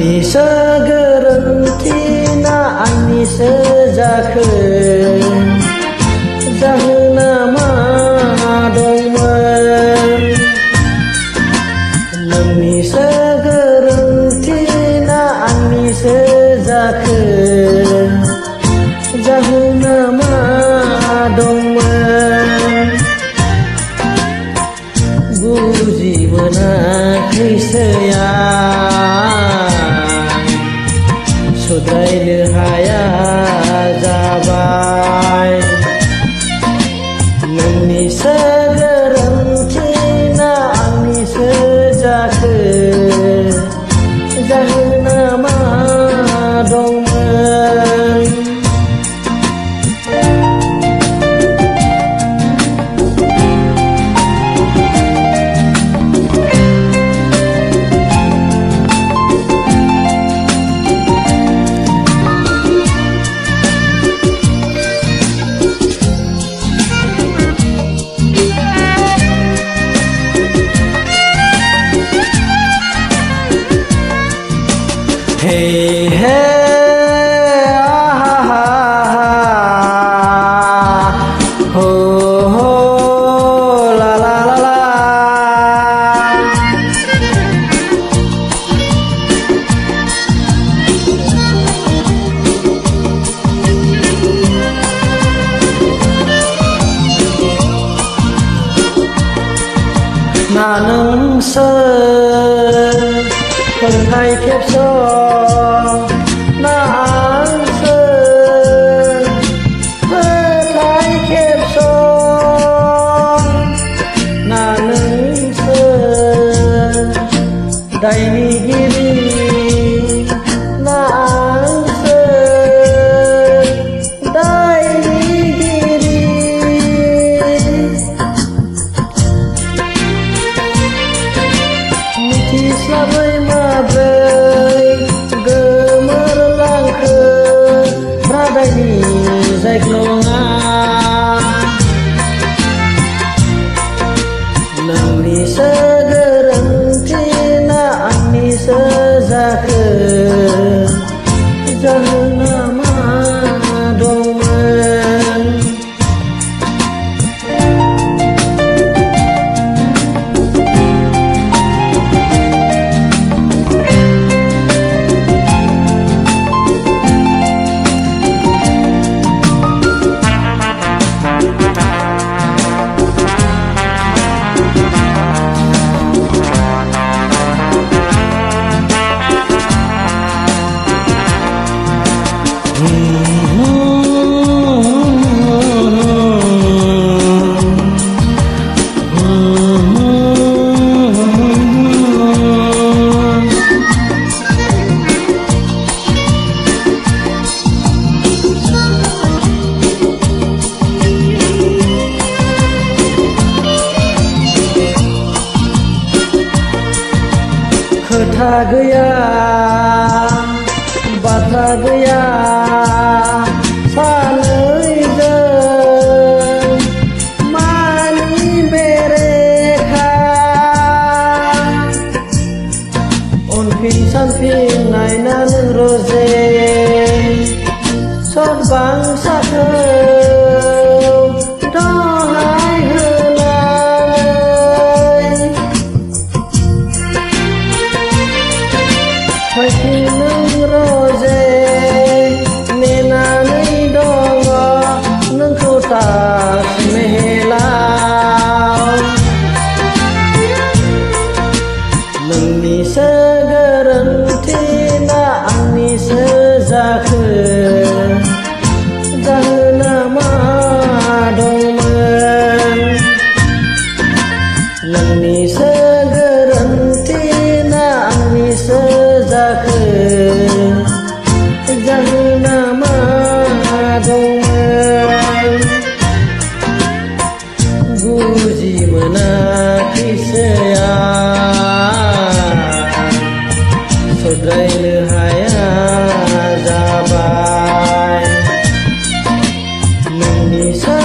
नोंनिसो गोरोन्थि ना आंनिसो जाखो जाहोना मा दंमोन नोंनिसो गोरोन्थि ना आंनिसो जाखो जाहोना मा दंमोन बुजि मोनाखैसै आं सुद्रायनो हाया जाबाय नोंनिसो गोरोन्थि ना आंनिसो जाखो जाहोना मा दंमोन Hey, hey, ah, ah, ah, ho, ho, la, la, la, la. 나는 Hai kiếp so na an sơn hai kiếp so na nâng sơn đại giri na an sơn đại giri miti sabai gemerlangke radai zaglonga nोंनिसो गोरोन्थि ना आंनिसो जाखो जाहोना मा दंमोन खोथा गैया बाथ्रा गैया सानैजों मानि बेरेखा उनफिन सानफिन नायनानै रोजे सदबांसाखौ दहाय नों रोजे नेनानै दङ नोंखौ ताजमेहेलाव नोंनिसो गोरोन्थि ना आंनिसो जाखो जाहोना मा दंमोन नोंनिसो गोरोन्थि ना आंनिसो जाखो जाहोना मा दंमोन बुजि मोनाखैसै आं सुद्रायनो हाया जाबाय नोंनिसो